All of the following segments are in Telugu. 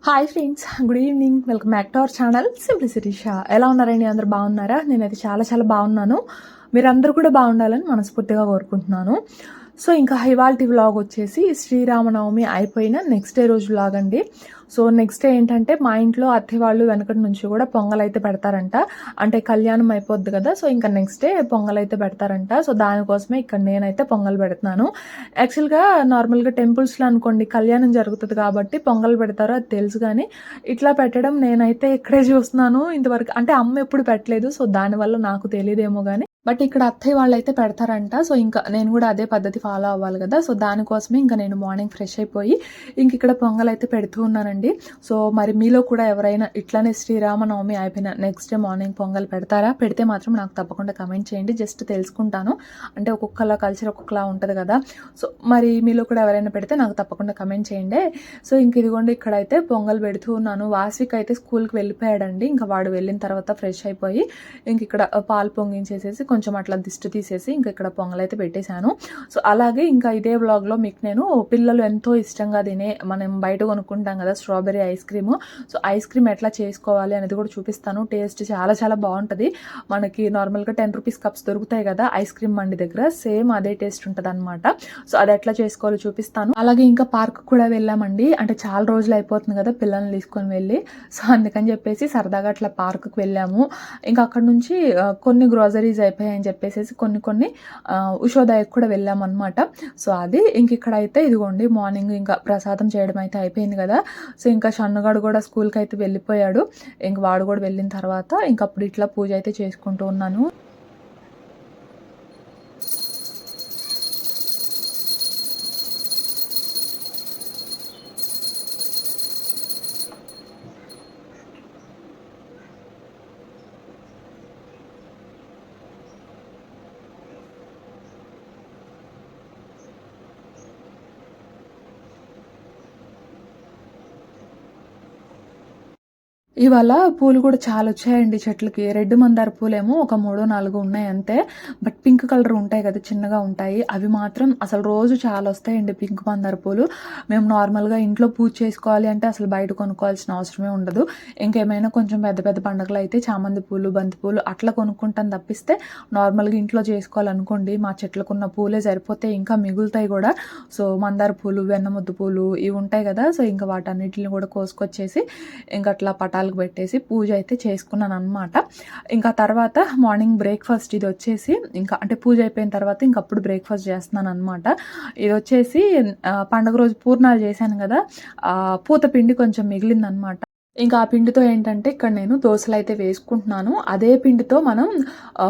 Hi friends, good evening. Welcome back to our channel simplicity Shah. ఎలా ఉన్నారండి? అందరు బాగున్నారా? నేనైతే చాలా చాలా బాగున్నాను. మీరందరూ కూడా బాగుండాలని మనస్ఫూర్తిగా కోరుకుంటున్నాను. సో ఇంకా ఇవాల్టి వ్లాగ్ వచ్చేసి శ్రీరామనవమి అయిపోయిన నెక్స్ట్ డే రోజు వ్లాగ్ అండి. సో నెక్స్ట్ డే ఏంటంటే మా ఇంట్లో అత్తయ్య వాళ్ళు వెనకటి నుంచి కూడా పొంగల్ అయితే పెడతారంట. అంటే కళ్యాణం అయిపోద్ది కదా, సో ఇంకా నెక్స్ట్ డే పొంగల్ అయితే పెడతారంట. సో దానికోసమే ఇక్కడ నేనైతే పొంగల్ పెడుతున్నాను. యాక్చువల్గా నార్మల్గా టెంపుల్స్లో అనుకోండి కళ్యాణం జరుగుతుంది కాబట్టి పొంగల్ పెడతారో అది తెలుసు, కానీ ఇట్లా పెట్టడం నేనైతే ఇక్కడే చూస్తున్నాను ఇంతవరకు. అంటే అమ్మ ఎప్పుడు పెట్టలేదు, సో దానివల్ల నాకు తెలియదేమో కానీ బట్ ఇక్కడ అత్తయ్య వాళ్ళు అయితే పెడతారంట. సో ఇంకా నేను కూడా అదే పద్ధతి ఫాలో అవ్వాలి కదా, సో దానికోసమే ఇంకా నేను మార్నింగ్ ఫ్రెష్ అయిపోయి ఇంక ఇక్కడ పొంగల్ అయితే పెడుతూ ఉన్నానండి. సో మరి మీలో కూడా ఎవరైనా ఇట్లానే శ్రీరామనవమి అయిపోయిన నెక్స్ట్ డే మార్నింగ్ పొంగల్ పెడతారా? పెడితే మాత్రం నాకు తప్పకుండా కమెంట్ చేయండి, జస్ట్ తెలుసుకుంటాను. అంటే ఒక్కొక్కలా కల్చర్ ఒక్కొక్కలా ఉంటుంది కదా, సో మరి మీలో కూడా ఎవరైనా పెడితే నాకు తప్పకుండా కమెంట్ చేయండి. సో ఇంక ఇదిగోండి ఇక్కడైతే పొంగల్ పెడుతూ ఉన్నాను. వాస్విక్ అయితే స్కూల్కి వెళ్ళిపోయాడండి. ఇంకా వాడు వెళ్ళిన తర్వాత ఫ్రెష్ అయిపోయి ఇంక ఇక్కడ పాలు పొంగించేసేసి కొంచెం అట్లా దిష్టి తీసేసి ఇంకా ఇక్కడ పొంగలైతే పెట్టేశాను. సో అలాగే ఇంకా ఇదే వ్లాగ్లో మీకు నేను పిల్లలు ఎంతో ఇష్టంగా తినే మనం బయట కొనుక్కుంటాం కదా strawberry ice cream, so ice cream ఎట్లా చేసుకోవాలి అనేది కూడా చూపిస్తాను. టేస్ట్ చాలా చాలా బాగుంటుంది. మనకి నార్మల్గా 10 రూపీస్ కప్స్ దొరుకుతాయి కదా ఐస్ క్రీమ్ మండి దగ్గర, సేమ్ అదే టేస్ట్ ఉంటుంది అనమాట. సో అది ఎట్లా చేసుకోవాలో చూపిస్తాను. అలాగే ఇంకా పార్క్ కూడా వెళ్ళామండి. అంటే చాలా రోజులు అయిపోతుంది కదా పిల్లల్ని తీసుకొని వెళ్ళి, సో అందుకని చెప్పేసి సరదాగా అట్లా పార్క్కి వెళ్ళాము. ఇంకా అక్కడ నుంచి కొన్ని గ్రోసరీస్ అయిపోయాయి అని చెప్పేసి కొన్ని ఉషోదయకు కూడా వెళ్ళామన్నమాట. సో అది ఇంక ఇక్కడైతే ఇదిగోండి మార్నింగ్ ఇంకా ప్రసాదం చేయడం అయితే అయిపోయింది కదా. సో ఇంకా షన్నుగాడు కూడా స్కూల్కి అయితే వెళ్ళిపోయాడు. ఇంక వాడు కూడా వెళ్ళిన తర్వాత ఇంకప్పుడు ఇట్లా పూజ అయితే చేసుకుంటూ ఉన్నాను. ఇవాళ పూలు కూడా చాలా వచ్చాయండి చెట్లకి. రెడ్ మందార పూలేమో ఒక 3-4 ఉన్నాయి అంతే. బట్ పింక్ కలర్ ఉంటాయి కదా, చిన్నగా ఉంటాయి, అవి మాత్రం అసలు రోజు చాలా వస్తాయండి పింక్ మందార పూలు. మేము నార్మల్గా ఇంట్లో పూజ చేసుకోవాలి అంటే అసలు బయట కొనుక్కోవాల్సిన అవసరమే ఉండదు. ఇంకేమైనా కొంచెం పెద్ద పెద్ద పండుగలు అయితే చామంతి పూలు, బంతి పూలు అట్లా కొనుక్కుంటాను తప్పిస్తే నార్మల్గా ఇంట్లో చేసుకోవాలనుకోండి మా చెట్లకున్న పూలే సరిపోతే ఇంకా మిగులుతాయి కూడా. సో మందార పూలు, వెన్నముద్దు పూలు ఇవి ఉంటాయి కదా, సో ఇంకా వాటన్నిటిని కూడా కోసుకొచ్చేసి ఇంకా అట్లా పటాలు పెట్టేసి పూజ అయితే చేసుకున్నాను అనమాట. ఇంకా తర్వాత మార్నింగ్ బ్రేక్ఫాస్ట్ ఇది వచ్చేసి ఇంకా అంటే పూజ అయిపోయిన తర్వాత ఇంకప్పుడు బ్రేక్ఫాస్ట్ చేస్తున్నాను అనమాట. ఇది వచ్చేసి పండుగ రోజు పూర్ణాలు చేశాను కదా, పూత పిండి కొంచెం మిగిలిందనమాట. ఇంకా ఆ పిండితో ఏంటంటే ఇక్కడ నేను దోశలు అయితే వేసుకుంటున్నాను. అదే పిండితో మనం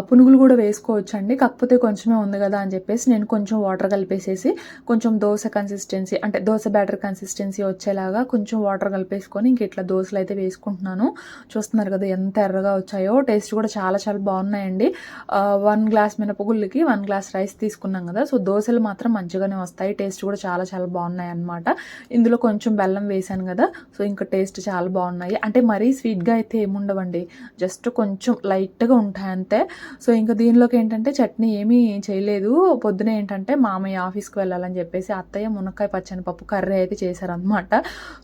పునుగులు కూడా వేసుకోవచ్చు అండి, కాకపోతే కొంచెమే ఉంది కదా అని చెప్పేసి నేను కొంచెం వాటర్ కలిపేసేసి కొంచెం దోశ కన్సిస్టెన్సీ అంటే దోశ బ్యాటర్ కన్సిస్టెన్సీ వచ్చేలాగా కొంచెం వాటర్ కలిపేసుకొని ఇంక ఇట్లా దోశలు అయితే వేసుకుంటున్నాను. చూస్తున్నారు కదా ఎంత ఎర్రగా వచ్చాయో. టేస్ట్ కూడా చాలా చాలా బాగున్నాయండి. 1 గ్లాస్ మినపగుళ్ళకి 1 గ్లాస్ రైస్ తీసుకున్నాం కదా, సో దోశలు మాత్రం మంచిగానే వస్తాయి. టేస్ట్ కూడా చాలా చాలా బాగున్నాయి అనమాట. ఇందులో కొంచెం బెల్లం వేసాను కదా, సో ఇంకా టేస్ట్ చాలా బాగున్నాయి. అంటే మరీ స్వీట్గా అయితే ఏముండవండి, జస్ట్ కొంచెం లైట్గా ఉంటాయి అంతే. సో ఇంకా దీనిలోకి ఏంటంటే చట్నీ ఏమీ చేయలేదు. పొద్దున ఏంటంటే మామయ్య ఆఫీస్కి వెళ్ళాలని చెప్పేసి అత్తయ్య మునక్కాయ పచ్చని పప్పు కర్రీ అయితే చేశారనమాట.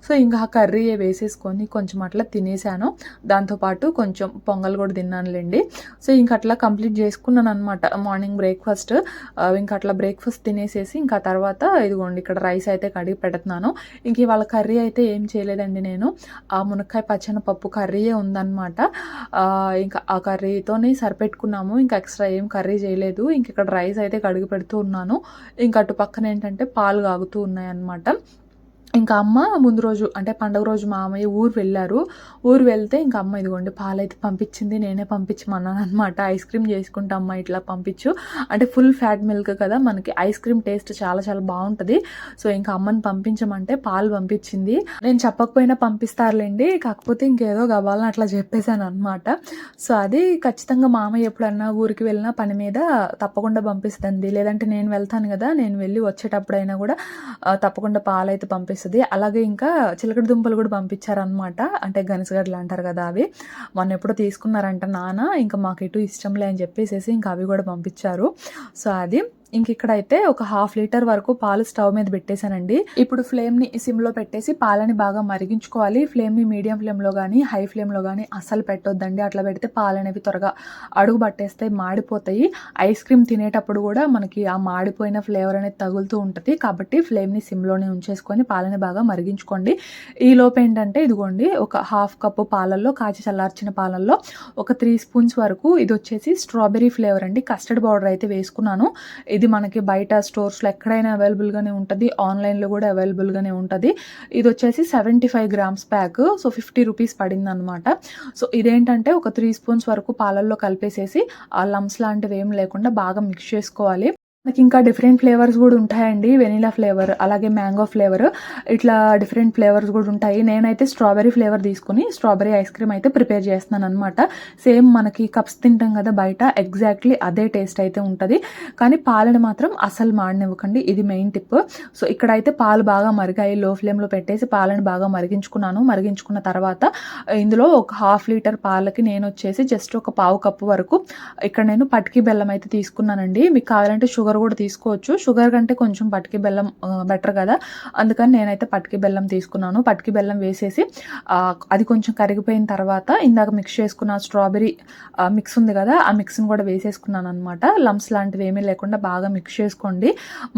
సో ఇంకా ఆ కర్రీ వేసేసుకొని కొంచెం అట్లా తినేసాను. దాంతోపాటు కొంచెం పొంగల్ కూడా తిన్నానులేండి. సో ఇంక అట్లా కంప్లీట్ చేసుకున్నాను అనమాట మార్నింగ్ బ్రేక్ఫాస్ట్. ఇంకా అట్లా బ్రేక్ఫాస్ట్ తినేసేసి ఇంకా తర్వాత ఇదిగోండి ఇక్కడ రైస్ అయితే కడిగి పెడుతున్నాను. ఇంక ఇవాళ కర్రీ అయితే ఏం చేయలేదండి, నేను ఆ మునక్కాయ పచ్చని పప్పు కర్రీయే ఉందన్నమాట. ఇంకా ఆ కర్రీతోనే సరిపెట్టుకున్నాము, ఇంకా ఎక్స్ట్రా ఏం కర్రీ చేయలేదు. ఇంక ఇక్కడ రైస్ అయితే కడిగి పెడుతూ ఉన్నాను. ఇంకా అటు పక్కన ఏంటంటే పాలు కాగుతూ ఉన్నాయన్నమాట. ఇంకా అమ్మ ముందు రోజు అంటే పండుగ రోజు మామయ్య ఊరు వెళ్ళారు. ఊరు వెళ్తే ఇంకా అమ్మ ఇదిగోండి పాలైతే పంపించింది. నేనే పంపించమన్నాను అనమాట. ఐస్ క్రీమ్ చేసుకుంటా అమ్మ ఇట్లా పంపించు అంటే ఫుల్ ఫ్యాట్ మిల్క్ కదా, మనకి ఐస్ క్రీమ్ టేస్ట్ చాలా చాలా బాగుంటుంది. సో ఇంకా అమ్మని పంపించమంటే పాలు పంపించింది. నేను చెప్పకపోయినా పంపిస్తారులేండి, కాకపోతే ఇంకేదో కావాలని అట్లా చెప్పేశాను అనమాట. సో అది ఖచ్చితంగా మామయ్య ఎప్పుడన్నా ఊరికి వెళ్ళినా పని మీద తప్పకుండా పంపిస్తుంది. లేదంటే నేను వెళ్తాను కదా, నేను వెళ్ళి వచ్చేటప్పుడైనా కూడా తప్పకుండా పాలు అయితే పంపిస్తాను. అలాగే ఇంకా చిలకడ దుంపలు కూడా పంపించారనమాట. అంటే గనిసగడ్డలు అంటారు కదా, అవి మొన్న ఎప్పుడో తీసుకున్నారంట నాన్న, ఇంకా మాకు ఎటు ఇష్టంలే అని చెప్పేసి ఇంకా అవి కూడా పంపించారు. సో అది ఇంక ఇక్కడైతే ఒక 1/2 లీటర్ వరకు పాలు స్టవ్ మీద పెట్టేశానండి. ఇప్పుడు ఫ్లేమ్‌ని సిమ్‌లో పెట్టేసి పాలని బాగా మరిగించుకోవాలి. ఫ్లేమ్‌ని మీడియం ఫ్లేమ్‌లో గానీ, హై ఫ్లేమ్‌లో గానీ అస్సలు పెట్టొద్దండి. అట్లా పెడితే పాలనేవి త్వరగా అడుగు పట్టేస్తాయి, మాడిపోతాయి. ఐస్ క్రీమ్ తినేటప్పుడు కూడా మనకి ఆ మాడిపోయిన ఫ్లేవర్ అనేది తగులుతూ ఉంటది. కాబట్టి ఫ్లేమ్‌ని సిమ్‌లోనే ఉంచేసుకొని పాలని బాగా మరిగించుకోండి. ఈలోపు ఏంటంటే ఇదిగోండి ఒక 1/2 కప్పు పాలల్లో కాచి చల్లార్చిన పాలల్లో ఒక 3 స్పూన్స్ వరకు ఇదొచ్చేసి స్ట్రాబెర్రీ ఫ్లేవర్ అండి. కస్టర్డ్ పౌడర్ అయితే వేసుకున్నాను. ఇది మనకి బయట స్టోర్స్‌లో ఎక్కడైనా అవైలబుల్‌గానే ఉంటది. ఆన్‌లైన్‌లో కూడా అవైలబుల్‌గానే ఉంటది. ఇదొచ్చేసి 75 గ్రామ్స్ ప్యాక్. సో, 50 రూపీస్ పడిందనమాట. సో, ఇదేంటంటే ఒక 3 స్పూన్స్ వరకు పాలల్లో కలిపేసేసి ఆ లంప్స్ లాంటివేం లేకుండా బాగా మిక్స్ చేసుకోవాలి. మనకింకా డిఫరెంట్ ఫ్లేవర్స్ గూడా ఉంటాయండి. వెనిలా ఫ్లేవర్, అలాగే మ్యాంగో ఫ్లేవర్, ఇట్లా డిఫరెంట్ ఫ్లేవర్స్ గూడా ఉంటాయి. నేనైతే స్ట్రాబెర్రీ ఫ్లేవర్ తీసుకొని స్ట్రాబెర్రీ ఐస్ క్రీమ్ అయితే ప్రిపేర్ చేస్తున్నాననమాట. సేమ్ మనకి కప్స్ తింటాం కదా బయట, ఎగ్జాక్ట్‌లీ అదే టేస్ట్ అయితే ఉంటది. కానీ పాలని మాత్రం అస్సలు మాడనివ్వకండి. ఇది మెయిన్ టిప్. సో, ఇక్కడైతే పాలు బాగా మరిగాయి. లో ఫ్లేమ్‌లో పెట్టేసి పాలని బాగా మరిగించుకున్నాను. మరిగించుకున్న తర్వాత ఇందులో ఒక 1/2 లీటర్ పాలకి నేనొచ్చేసి జస్ట్ ఒక పావు కప్పు వరకు ఇక్కడ నేను పటికి బెల్లం అయితే తీసుకున్నానండి. మీకు కావాలంటే షుగర్ కూడా తీసుకోవచ్చు. షుగర్ కంటే కొంచెం పటికి బెల్లం బెటర్ కదా! అందుకని నేనైతే పటికి బెల్లం తీసుకున్నాను. పటికి బెల్లం వేసేసి అది కొంచెం కరిగిపోయిన తర్వాత ఇందాక మిక్స్ చేసుకున్న స్ట్రాబెర్రీ మిక్స్ ఉంది కదా! ఆ మిక్స్‌ని కూడా వేసేసుకున్నాననమాట. లంప్స్ లాంటివి ఏమీ లేకుండా బాగా మిక్స్ చేసుకోండి.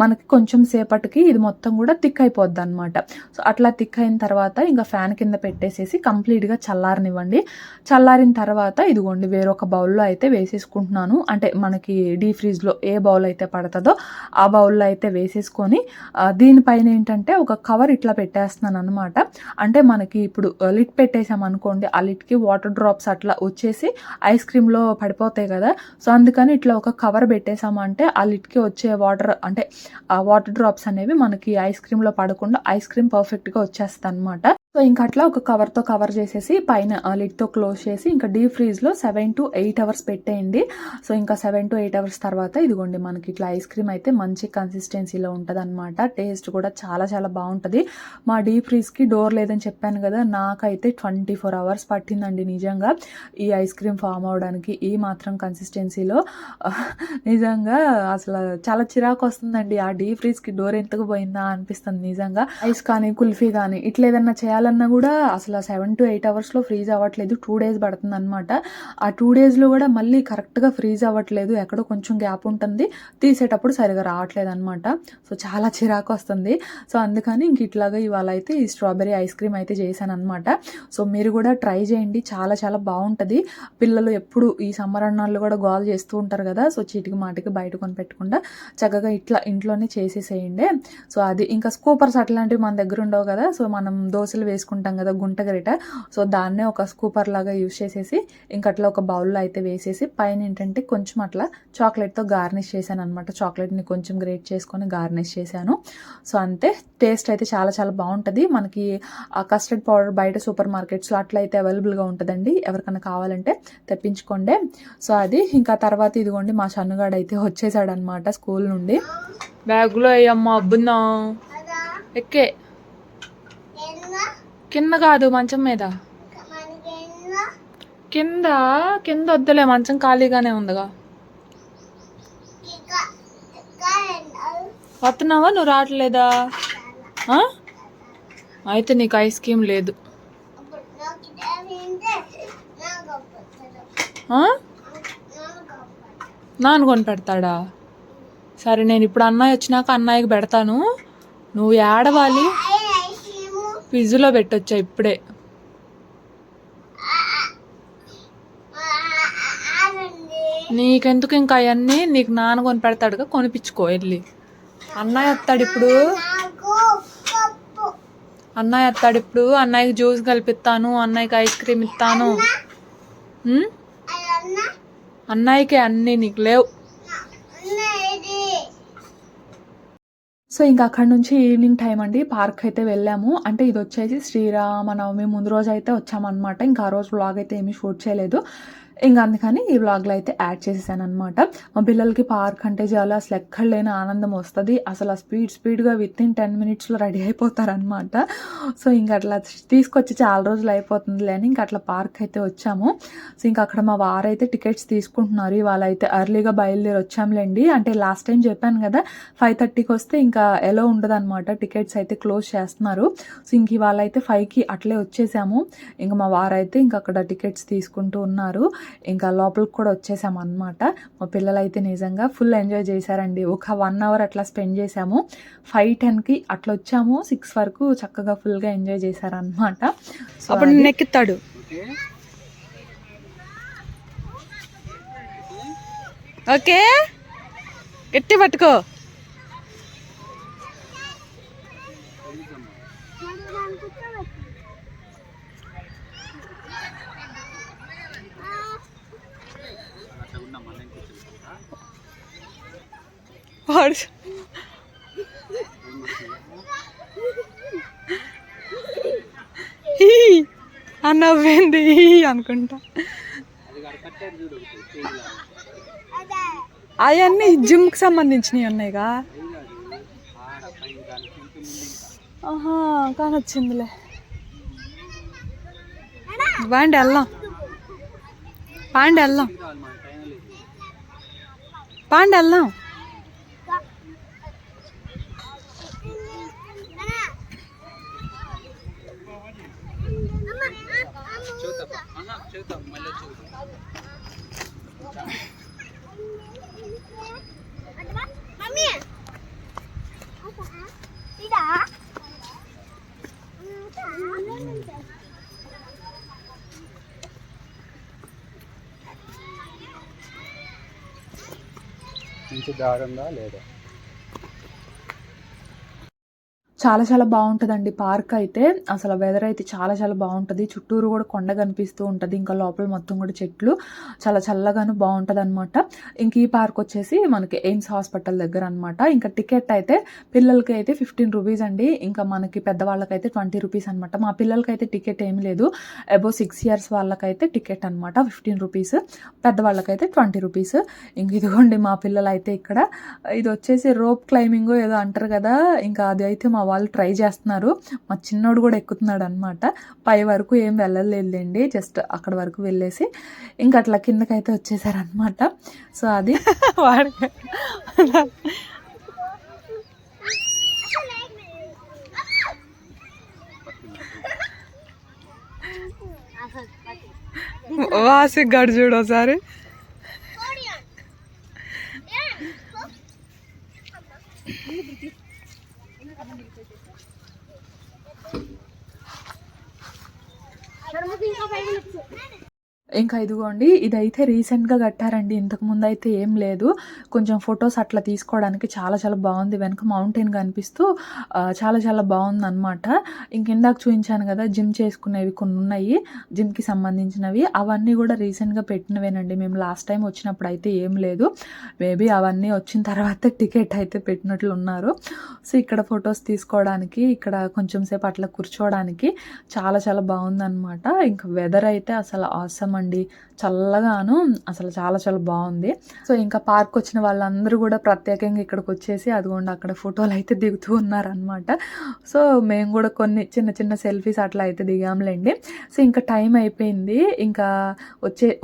మనకి కొంచెం సేపటికి ఇది మొత్తం కూడా థిక్ అయిపోద్దనమాట. సో, అట్లా థిక్ అయిన తర్వాత ఇంకా ఫ్యాన్ కింద పెట్టేసేసి కంప్లీట్‌గా చల్లారనివ్వండి. చల్లారిన తర్వాత ఇదిగోండి వేరొక బౌల్‌లో అయితే వేసేసుకుంటున్నాను. అంటే మనకి డీప్ ఫ్రిడ్జ్‌లో ఏ బౌల్ అయితే పడతదో ఆ బౌల్‌లో అయితే వేసేసుకొని దీనిపైన ఏంటంటే ఒక కవర్ ఇట్లా పెట్టేస్తున్నాననమాట. అంటే మనకి ఇప్పుడు లిడ్ పెట్టేసామనుకోండి, ఆ లిడ్‌కి వాటర్ డ్రాప్స్ అట్లా వచ్చేసి ఐస్ క్రీమ్‌లో పడిపోతాయి కదా! సో, అందుకని ఇట్లా ఒక కవర్ పెట్టేసామంటే ఆ లిడ్‌కి వచ్చే వాటర్ అంటే ఆ వాటర్ డ్రాప్స్ అనేవి మనకి ఐస్ క్రీమ్‌లో పడకుండా ఐస్ క్రీమ్ పర్ఫెక్ట్‌గా వచ్చేస్తదనమాట. సో, ఇంక అట్లా ఒక కవర్‌తో కవర్ చేసేసి పైన లిడ్‌తో క్లోజ్ చేసి ఇంకా డీప్ ఫ్రీజ్‌లో 7-8 అవర్స్ పెట్టేయండి. సో, ఇంకా 7-8 అవర్స్ తర్వాత ఇదిగోండి మనకి ఇట్లా ఐస్ క్రీమ్ అయితే మంచి కన్సిస్టెన్సీలో ఉంటదనమాట. టేస్ట్ కూడా చాలా చాలా బావుంటది. మా డీప్ ఫ్రీజ్‌కి డోర్ లేదని చెప్పాను కదా! నాకైతే 24 అవర్స్ పట్టిందండి నిజంగా ఈ ఐస్ క్రీమ్ ఫార్మ్ అవ్వడానికి. ఈ మాత్రం కన్సిస్టెన్సీలో నిజంగా అసలు చాలా చిరాకొస్తుందండి. ఆ డీప్ ఫ్రీజ్‌కి డోర్ ఎందుకు పోయిందా అనిపిస్తుంది నిజంగా. ఐస్ కానీ, కుల్ఫీ కానీ ఇట్లా ఏదన్నా చేయాలన్నా కూడా అసలు 7-8 అవర్స్‌లో ఫ్రీజ్ అవ్వట్లేదు. 2 డేస్ పడుతుందనమాట. ఆ 2 డేస్‌లో కూడా మళ్ళీ కరెక్ట్‌గా ఫ్రీజ్ అవ్వట్లేదు. ఎక్కడో కొంచెం గ్యాప్ ఉంటుంది. తీసేటప్పుడు సరిగ్గా రావట్లేదనమాట. సో, చాలా చిరాకొస్తుంది. సో, అందుకని ఇంక ఇట్లాగా ఇవాళ అయితే ఈ స్ట్రాబెర్రీ ఐస్ క్రీమ్ అయితే చేశాననమాట. సో, మీరు కూడా ట్రై చేయండి. చాలా చాలా బావుంటది. పిల్లలు ఎప్పుడు ఈ సమ్మర్ అన్నాళ్ళు కూడా గోల చేస్తూ ఉంటారు కదా! సో, చీటికి మాటికి బయట కొనిపెట్టకుండా చక్కగా ఇట్లా ఇంట్లోనే చేసేసేయండి. సో, అది ఇంకా స్కూపర్స్ అట్లాంటివి మన దగ్గర ఉండవు కదా! సో, మనం దోసలు వేసుకుంటాం కదా గుంట గరిట. సో, దాన్నే ఒక స్కూపర్ లాగా యూజ్ చేసేసి ఇంక అట్లా ఒక బౌల్‌లో అయితే వేసేసి పైన ఏంటంటే కొంచెం అట్లా చాక్లెట్‌తో గార్నిష్ చేశాననమాట. చాక్లెట్‌ని కొంచెం గ్రేట్ చేసుకొని గార్నిష్ చేశాను. సో, అంతే. టేస్ట్ అయితే చాలా చాలా బావుంటది. మనకి ఆ కస్టర్డ్ పౌడర్ బయట సూపర్ మార్కెట్స్‌లో అట్లా అయితే అవైలబుల్‌గా ఉంటదండి. ఎవరికన్నా కావాలంటే తెప్పించుకోండి. సో, అది ఇంకా తర్వాత ఇదిగోండి మా షన్నుగాడైతే వచ్చేసాడనమాట స్కూల్ నుండి. బ్యాగ్‌లో ఎయమ్మా అబ్బున్నా ఎక్కే కింద కాదు మంచం మీద కింద కింద వద్దులే మంచం ఖాళీగానే ఉందిగా. వస్తున్నావా నువ్వు రావట్లేదా? అయితే నీకు ఐస్ క్రీమ్ లేదు. నాన్న కొని పెడతాడా? సరే నేను ఇప్పుడు అన్నయ్య వచ్చినాక అన్నయ్యకి పెడతాను. నువ్వు ఏడవాలి. ఫ్రిడ్జ్లో పెట్టొచ్చా ఇప్పుడే. నీకెందుకు ఇంకా అవన్నీ నీకు నాన్న కొని పెడతాడుగా, కొనిపించుకో వెళ్ళి. అన్నయ్య వస్తాడు ఇప్పుడు. అన్నయ్యకి జ్యూస్ కలిపిస్తాను, అన్నయ్యకి ఐస్ క్రీమ్ ఇస్తాను. అన్నయ్యకి అన్నీ నీకు లేవు. సో, ఇంకా అక్కడి నుంచి ఈవినింగ్ టైం అండి పార్క్ అయితే వెళ్ళాము. అంటే ఇది వచ్చేసి శ్రీరామనవమి ముందు రోజు అయితే వచ్చామన్నమాట. ఇంకా ఆ రోజు వ్లాగ్ అయితే ఏమీ షూట్ చేయలేదు. ఇంకా అందుకని ఈ వ్లాగ్లో అయితే యాడ్ చేసేసాను అనమాట. మా పిల్లలకి పార్క్ అంటే చాలా అసలు ఎక్కడ లేని ఆనందం వస్తుంది. అసలు స్పీడ్గా వితిన్ 10 minutesలో రెడీ అయిపోతారనమాట. సో ఇంకా అట్లా తీసుకొచ్చి చాలా రోజులు అయిపోతుంది అని ఇంకా అట్లా పార్క్ అయితే వచ్చాము. సో ఇంకా అక్కడ మా వారైతే టికెట్స్ తీసుకుంటున్నారు. ఇవాళ అయితే ఎర్లీగా బయలుదేరి వచ్చాములేండి. అంటే లాస్ట్ టైం చెప్పాను కదా 5:30కి వస్తే ఇంకా ఎలా ఉండదు అనమాట, టికెట్స్ అయితే క్లోజ్ చేస్తున్నారు. సో ఇంక ఇవాళ అయితే 5కి అట్లే వచ్చేసాము. ఇంకా మా వారైతే ఇంకా అక్కడ టికెట్స్ తీసుకుంటూ ఉన్నారు. ఇంకా లోపలికి కూడా వచ్చేసాము అనమాట. మా పిల్లలు అయితే నిజంగా ఫుల్ ఎంజాయ్ చేశారండి. ఒక 1 hour అట్లా స్పెండ్ చేసాము. 5:10కి అట్లా వచ్చాము. 6 వరకు చక్కగా ఫుల్గా ఎంజాయ్ చేశారనమాట. సో అప్పుడు నెక్కుతాడు. ఓకే, గట్టి పట్టుకో. నవ్వేంది అనుకుంటా. అవన్నీ జిమ్కి సంబంధించినవి ఉన్నాయిగా. ఆహా, కానొచ్చిందిలే. బాండి వెళ్దాం, పాండి వెళ్దాం. మంచి దారుందా లేదా? చాలా చాలా బాగుంటుందండి పార్క్ అయితే. అసలు వెదర్ అయితే చాలా చాలా బాగుంటుంది. చుట్టూరు కూడా కొండ కనిపిస్తూ ఉంటుంది. ఇంకా లోపల మొత్తం కూడా చెట్లు, చాలా చల్లగాను బాగుంటుంది అనమాట. ఇంక ఈ పార్క్ వచ్చేసి మనకి ఎయిమ్స్ హాస్పిటల్ దగ్గర అనమాట. ఇంకా టికెట్ అయితే పిల్లలకి అయితే 15 రూపీస్ అండి. ఇంకా మనకి పెద్దవాళ్ళకైతే 20 రూపీస్ అనమాట. మా పిల్లలకైతే టికెట్ ఏమి లేదు. అబౌవ్ 6 years వాళ్ళకైతే టికెట్ అనమాట 15 రూపీస్, పెద్దవాళ్ళకైతే 20 రూపీస్. ఇంక ఇదిగోండి మా పిల్లలు అయితే ఇక్కడ ఇది వచ్చేసి రోప్ క్లైంబింగ్ ఏదో అంటారు కదా, ఇంకా అది అయితే మా వాళ్ళు ట్రై చేస్తున్నారు. మా చిన్నోడు కూడా ఎక్కుతున్నాడు అనమాట. పై వరకు ఏం వెళ్ళలేదండి, జస్ట్ అక్కడ వరకు వెళ్ళేసి ఇంకా అట్లా కిందకైతే వచ్చేసారనమాట. సో అది వాసి గడు చూడు ఒకసారి. ఇంకా ఇదిగోండి ఇదైతే రీసెంట్గా కట్టారండి. ఇంతకుముందు అయితే ఏం లేదు. కొంచెం ఫొటోస్ అట్లా తీసుకోవడానికి చాలా చాలా బాగుంది. వెనక మౌంటైన్ కనిపిస్తూ చాలా చాలా బాగుంది అనమాట. ఇందాక చూపించాను కదా జిమ్ చేసుకునేవి కొన్ని ఉన్నాయి, జిమ్కి సంబంధించినవి. అవన్నీ కూడా రీసెంట్గా పెట్టినవేనండి. మేము లాస్ట్ టైం వచ్చినప్పుడు అయితే ఏం లేదు. మేబీ అవన్నీ వచ్చిన తర్వాత టికెట్ అయితే పెట్టినట్లు ఉన్నారు. సో ఇక్కడ ఫొటోస్ తీసుకోవడానికి, ఇక్కడ కొంచెం సేపు అట్లా కూర్చోవడానికి చాలా చాలా బాగుందన్నమాట. ఇంకా వెదర్ అయితే అసలు ఆసమ్ అండి, చల్లగాను అసలు చాలా చాలా బాగుంది. సో ఇంకా పార్క్ వచ్చిన వాళ్ళందరూ కూడా ప్రత్యేకంగా ఇక్కడికి వచ్చేసి అదిగోండి అక్కడ ఫోటోలు అయితే దిగుతూ ఉన్నారనమాట. సో మేము కూడా కొన్ని చిన్న చిన్న సెల్ఫీస్ అట్లా అయితే దిగాంలేండి. సో ఇంకా టైం అయిపోయింది. ఇంకా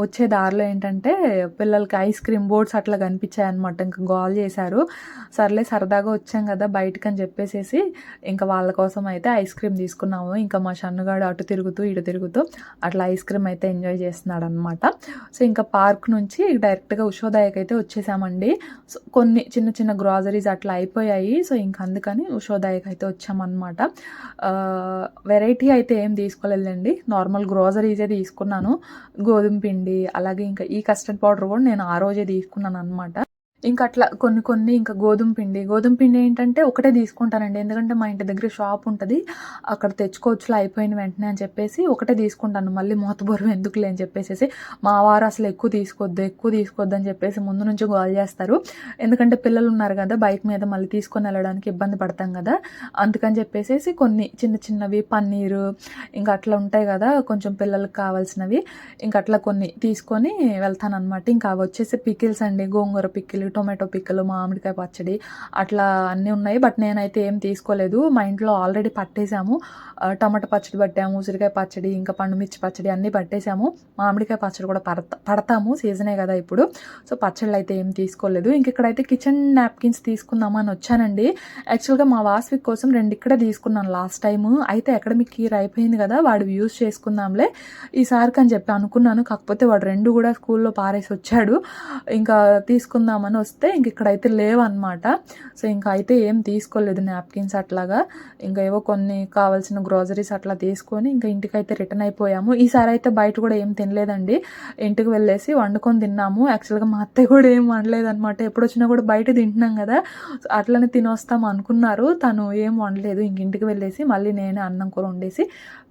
వచ్చే దారిలో ఏంటంటే పిల్లలకి ఐస్ క్రీమ్ బోర్డ్స్ అట్లా కనిపించాయి అనమాట. ఇంకా గోల్ చేశారు. సర్లే సరదాగా వచ్చాం కదా బయటకు అని చెప్పేసి ఇంకా వాళ్ళ కోసం అయితే ఐస్ క్రీమ్ తీసుకున్నాము. ఇంకా మా షన్నుగాడు అటు తిరుగుతూ ఇటు తిరుగుతూ అట్లా ఐస్ క్రీమ్ అయితే ఎంజాయ్ చేస్తున్నాడు అనమాట. సో ఇంకా పార్క్ నుంచి డైరెక్ట్గా ఉషోదయకి అయితే వచ్చేసామండి. సో కొన్ని చిన్న చిన్న గ్రాసరీస్ అట్లా అయిపోయాయి. సో ఇంకా అందుకని ఉషోదయకి అయితే వచ్చామన్నమాట. వెరైటీ అయితే ఏం తీసుకోలేదండి, నార్మల్ గ్రాసరీసే తీసుకున్నాను. గోధుమ పిండి, అలాగే ఇంకా ఈ కస్టర్డ్ పౌడర్ కూడా నేను ఆ రోజే తీసుకున్నాను అనమాట. ఇంకా అట్లా కొన్ని ఇంకా గోధుమ పిండి ఏంటంటే ఒకటే తీసుకుంటానండి. ఎందుకంటే మా ఇంటి దగ్గర షాప్ ఉంటది. అక్కడ తెచ్చుకోవచ్చులే అయిపోయిన వెంటనే అని చెప్పేసి ఒకటే తీసుకుంటాను. మళ్ళీ మోతబరువు ఎందుకులే అని చెప్పేసేసి మా వారు అసలు ఎక్కువ తీసుకోవద్దు అని చెప్పేసి ముందు నుంచి గోల చేస్తారు. ఎందుకంటే పిల్లలు ఉన్నారు కదా, బైక్ మీద మళ్ళీ తీసుకొని వెళ్ళడానికి ఇబ్బంది పడతాం కదా, అందుకని చెప్పేసేసి కొన్ని చిన్నవి పన్నీరు ఇంకా అట్లా ఉంటాయి కదా కొంచెం పిల్లలకి కావాల్సినవి, ఇంకా అట్లా కొన్ని తీసుకొని వెళ్తానన్నమాట. ఇంకా అవి వచ్చేసి పికిల్స్ అండి, గోంగూర పికిల్, టొమాటో పిక్కలు, మామిడికాయ పచ్చడి అట్లా అన్నీ ఉన్నాయి. బట్ నేనైతే ఏం తీసుకోలేదు. మా ఇంట్లో ఆల్రెడీ పట్టేసాము. టమాటా పచ్చడి పట్టాము, ఉసిరికాయ పచ్చడి, ఇంకా పండుమిర్చి పచ్చడి అన్నీ పట్టేసాము. మామిడికాయ పచ్చడి కూడా పడతాము, సీజనే కదా ఇప్పుడు. సో పచ్చళ్ళు అయితే ఏం తీసుకోలేదు. ఇంక ఇక్కడైతే కిచెన్ నాప్కిన్స్ తీసుకుందామని వచ్చానండి. యాక్చువల్గా మా వాస్విక్ కోసం 2 ఇక్కడే తీసుకున్నాను లాస్ట్ టైము. అయితే అకాడమిక్ ఇయర్ అయిపోయింది కదా, వాడు యూజ్ చేసుకుందాంలే ఈసారికి అని చెప్పి అనుకున్నాను. కాకపోతే వాడు 2 కూడా స్కూల్లో పారేసి వచ్చాడు. ఇంకా తీసుకుందామని వస్తే ఇంక ఇక్కడైతే లేవన్నమాట. సో ఇంకా అయితే ఏం తీసుకోలేదు నాప్కిన్స్ అట్లాగా. ఇంకా ఏవో కొన్ని కావాల్సిన గ్రోసరీస్ అట్లా తీసుకొని ఇంకా ఇంటికైతే రిటర్న్ అయిపోయాము. ఈసారి అయితే బయట కూడా ఏం తినలేదండి, ఇంటికి వెళ్ళేసి వండుకొని తిన్నాము. యాక్చువల్గా మా అత్తయ్య కూడా ఏం వండలేదన్నమాట. ఎప్పుడు వచ్చినా కూడా బయట తింటున్నాం కదా, అట్లనే తినొస్తాం అనుకున్నారు. తను ఏం వండలేదు. ఇంక ఇంటికి వెళ్ళేసి మళ్ళీ నేనే అన్నం కూర వండేసి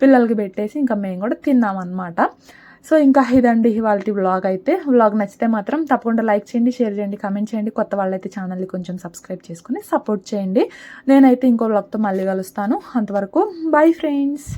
పిల్లలకి పెట్టేసి ఇంకా మేము కూడా తిన్నామన్నమాట. సో ఇంకా ఇదండి ఇవాళ వ్లాగ్ అయితే. వ్లాగ్ నచ్చితే మాత్రం తప్పకుండా లైక్ చేయండి, షేర్ చేయండి, కామెంట్ చేయండి. కొత్త వాళ్ళైతే ఛానల్ని కొంచెం సబ్స్క్రైబ్ చేసుకుని సపోర్ట్ చేయండి. నేనైతే ఇంకో వ్లాగ్తో మళ్ళీ కలుస్తాను. అంతవరకు బై ఫ్రెండ్స్.